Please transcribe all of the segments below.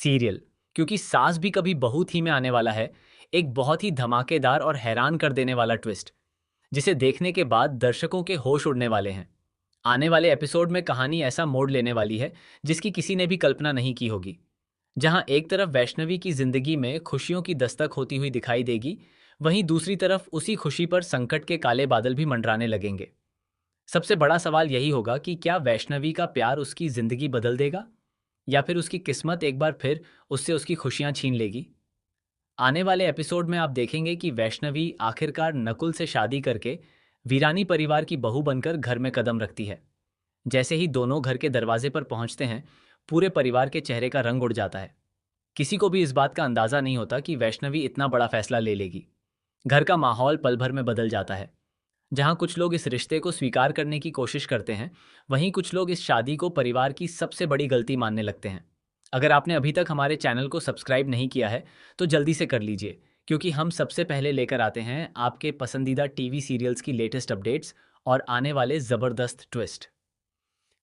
Serial, क्योंकि सास भी कभी बहू थी में आने वाला है एक बहुत ही धमाकेदार और हैरान कर देने वाला ट्विस्ट, जिसे देखने के बाद दर्शकों के होश उड़ने वाले हैं। आने वाले एपिसोड में कहानी ऐसा मोड़ लेने वाली है जिसकी किसी ने भी कल्पना नहीं की होगी। जहां एक तरफ वैष्णवी की जिंदगी में खुशियों की दस्तक होती हुई दिखाई देगी, वहीं दूसरी तरफ उसी खुशी पर संकट के काले बादल भी मंडराने लगेंगे। सबसे बड़ा सवाल यही होगा कि क्या वैष्णवी का प्यार उसकी जिंदगी बदल देगा, या फिर उसकी किस्मत एक बार फिर उससे उसकी खुशियां छीन लेगी। आने वाले एपिसोड में आप देखेंगे कि वैष्णवी आखिरकार नकुल से शादी करके वीरानी परिवार की बहू बनकर घर में कदम रखती है। जैसे ही दोनों घर के दरवाजे पर पहुंचते हैं, पूरे परिवार के चेहरे का रंग उड़ जाता है। किसी को भी इस बात का अंदाजा नहीं होता कि वैष्णवी इतना बड़ा फैसला ले लेगी। घर का माहौल पल भर में बदल जाता है। जहां कुछ लोग इस रिश्ते को स्वीकार करने की कोशिश करते हैं, वहीं कुछ लोग इस शादी को परिवार की सबसे बड़ी गलती मानने लगते हैं। अगर आपने अभी तक हमारे चैनल को सब्सक्राइब नहीं किया है, तो जल्दी से कर लीजिए, क्योंकि हम सबसे पहले लेकर आते हैं आपके पसंदीदा टीवी सीरियल्स की लेटेस्ट अपडेट्स और आने वाले ज़बरदस्त ट्विस्ट।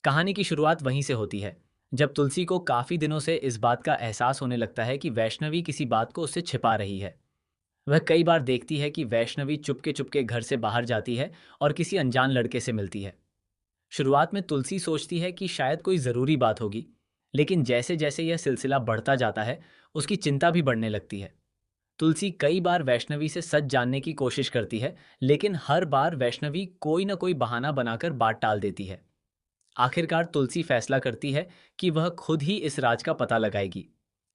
कहानी की शुरुआत वहीं से होती है, जब तुलसी को काफ़ी दिनों से इस बात का एहसास होने लगता है कि वैष्णवी किसी बात को उससे छिपा रही है। वह कई बार देखती है कि वैष्णवी चुपके चुपके घर से बाहर जाती है और किसी अनजान लड़के से मिलती है। शुरुआत में तुलसी सोचती है कि शायद कोई ज़रूरी बात होगी, लेकिन जैसे जैसे यह सिलसिला बढ़ता जाता है, उसकी चिंता भी बढ़ने लगती है। तुलसी कई बार वैष्णवी से सच जानने की कोशिश करती है, लेकिन हर बार वैष्णवी कोई ना कोई बहाना बनाकर बात टाल देती है। आखिरकार तुलसी फैसला करती है कि वह खुद ही इस राज का पता लगाएगी।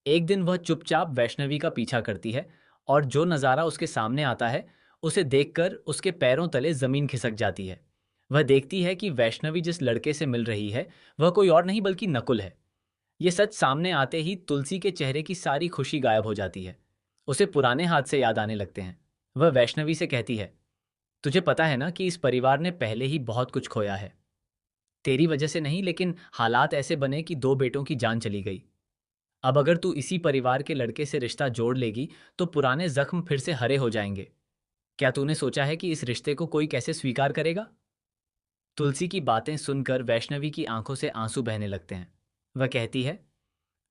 एक दिन वह चुपचाप वैष्णवी का पीछा करती है, और जो नज़ारा उसके सामने आता है, उसे देखकर उसके पैरों तले ज़मीन खिसक जाती है। वह देखती है कि वैष्णवी जिस लड़के से मिल रही है, वह कोई और नहीं बल्कि नकुल है। ये सच सामने आते ही तुलसी के चेहरे की सारी खुशी गायब हो जाती है। उसे पुराने हादसे याद आने लगते हैं। वह वैष्णवी से कहती है, तुझे पता है ना कि इस परिवार ने पहले ही बहुत कुछ खोया है। तेरी वजह से नहीं, लेकिन हालात ऐसे बने कि दो बेटों की जान चली गई। अब अगर तू इसी परिवार के लड़के से रिश्ता जोड़ लेगी, तो पुराने जख्म फिर से हरे हो जाएंगे। क्या तूने सोचा है कि इस रिश्ते को कोई कैसे स्वीकार करेगा? तुलसी की बातें सुनकर वैष्णवी की आंखों से आंसू बहने लगते हैं। वह कहती है,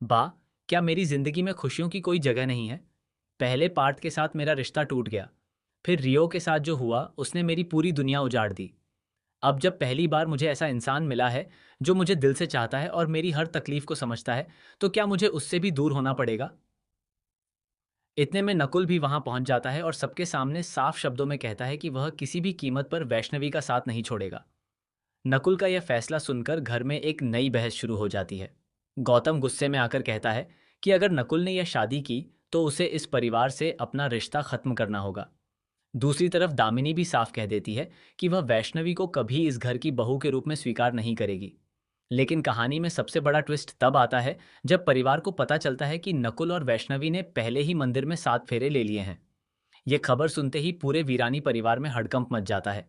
बा, क्या मेरी जिंदगी में खुशियों की कोई जगह नहीं है? पहले पार्थ के साथ मेरा रिश्ता टूट गया, फिर रियो के साथ जो हुआ उसने मेरी पूरी दुनिया उजाड़ दी। अब जब पहली बार मुझे ऐसा इंसान मिला है जो मुझे दिल से चाहता है और मेरी हर तकलीफ को समझता है, तो क्या मुझे उससे भी दूर होना पड़ेगा? इतने में नकुल भी वहां पहुंच जाता है और सबके सामने साफ शब्दों में कहता है कि वह किसी भी कीमत पर वैष्णवी का साथ नहीं छोड़ेगा। नकुल का यह फैसला सुनकर घर में एक नई बहस शुरू हो जाती है। गौतम गुस्से में आकर कहता है कि अगर नकुल ने यह शादी की, तो उसे इस परिवार से अपना रिश्ता खत्म करना होगा। दूसरी तरफ दामिनी भी साफ कह देती है कि वह वैष्णवी को कभी इस घर की बहू के रूप में स्वीकार नहीं करेगी। लेकिन कहानी में सबसे बड़ा ट्विस्ट तब आता है जब परिवार को पता चलता है कि नकुल और वैष्णवी ने पहले ही मंदिर में 7 फेरे ले लिए हैं। यह खबर सुनते ही पूरे वीरानी परिवार में हड़कंप मच जाता है।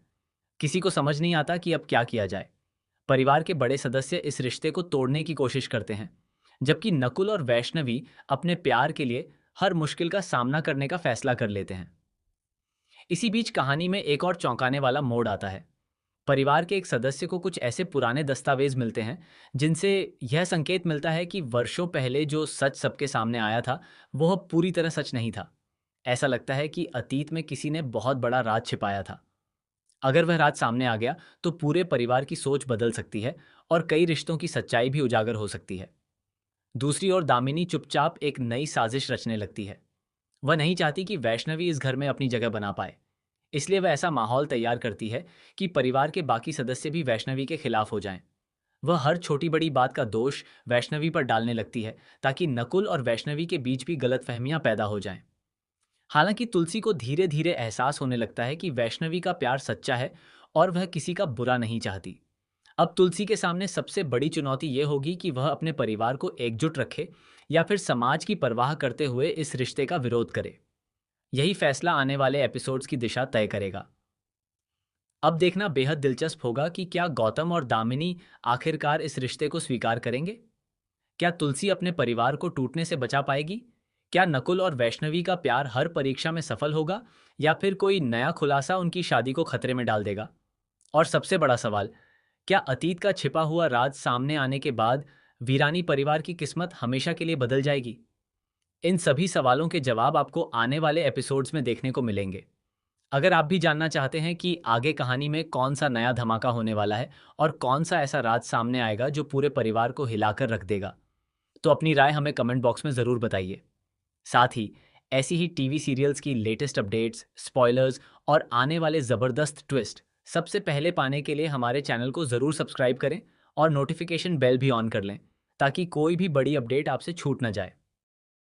किसी को समझ नहीं आता कि अब क्या किया जाए। परिवार के बड़े सदस्य इस रिश्ते को तोड़ने की कोशिश करते हैं, जबकि नकुल और वैष्णवी अपने प्यार के लिए हर मुश्किल का सामना करने का फैसला कर लेते हैं। इसी बीच कहानी में एक और चौंकाने वाला मोड़ आता है। परिवार के एक सदस्य को कुछ ऐसे पुराने दस्तावेज मिलते हैं जिनसे यह संकेत मिलता है कि वर्षों पहले जो सच सबके सामने आया था, वह पूरी तरह सच नहीं था। ऐसा लगता है कि अतीत में किसी ने बहुत बड़ा राज छिपाया था। अगर वह राज सामने आ गया, तो पूरे परिवार की सोच बदल सकती है और कई रिश्तों की सच्चाई भी उजागर हो सकती है। दूसरी ओर दामिनी चुपचाप एक नई साजिश रचने लगती है। वह नहीं चाहती कि वैष्णवी इस घर में अपनी जगह बना पाए। इसलिए वह ऐसा माहौल तैयार करती है कि परिवार के बाकी सदस्य भी वैष्णवी के खिलाफ हो जाएं। वह हर छोटी बड़ी बात का दोष वैष्णवी पर डालने लगती है, ताकि नकुल और वैष्णवी के बीच भी गलतफहमियां पैदा हो जाएं। हालांकि तुलसी को धीरे धीरे एहसास होने लगता है कि वैष्णवी का प्यार सच्चा है और वह किसी का बुरा नहीं चाहती। अब तुलसी के सामने सबसे बड़ी चुनौती यह होगी कि वह अपने परिवार को एकजुट रखे, या फिर समाज की परवाह करते हुए इस रिश्ते का विरोध करे। यही फैसला आने वाले एपिसोड्स की दिशा तय करेगा। अब देखना बेहद दिलचस्प होगा कि क्या गौतम और दामिनी आखिरकार इस रिश्ते को स्वीकार करेंगे। क्या तुलसी अपने परिवार को टूटने से बचा पाएगी? क्या नकुल और वैष्णवी का प्यार हर परीक्षा में सफल होगा, या फिर कोई नया खुलासा उनकी शादी को खतरे में डाल देगा? और सबसे बड़ा सवाल, क्या अतीत का छिपा हुआ राज सामने आने के बाद वीरानी परिवार की किस्मत हमेशा के लिए बदल जाएगी? इन सभी सवालों के जवाब आपको आने वाले एपिसोड्स में देखने को मिलेंगे। अगर आप भी जानना चाहते हैं कि आगे कहानी में कौन सा नया धमाका होने वाला है और कौन सा ऐसा राज सामने आएगा जो पूरे परिवार को हिलाकर रख देगा, तो अपनी राय हमें कमेंट बॉक्स में ज़रूर बताइए। साथ ही ऐसी ही टीवी सीरियल्स की लेटेस्ट अपडेट्स, स्पॉयलर्स और आने वाले ज़बरदस्त ट्विस्ट सबसे पहले पाने के लिए हमारे चैनल को ज़रूर सब्सक्राइब करें और नोटिफिकेशन बेल भी ऑन कर लें, ताकि कोई भी बड़ी अपडेट आपसे छूट ना जाए।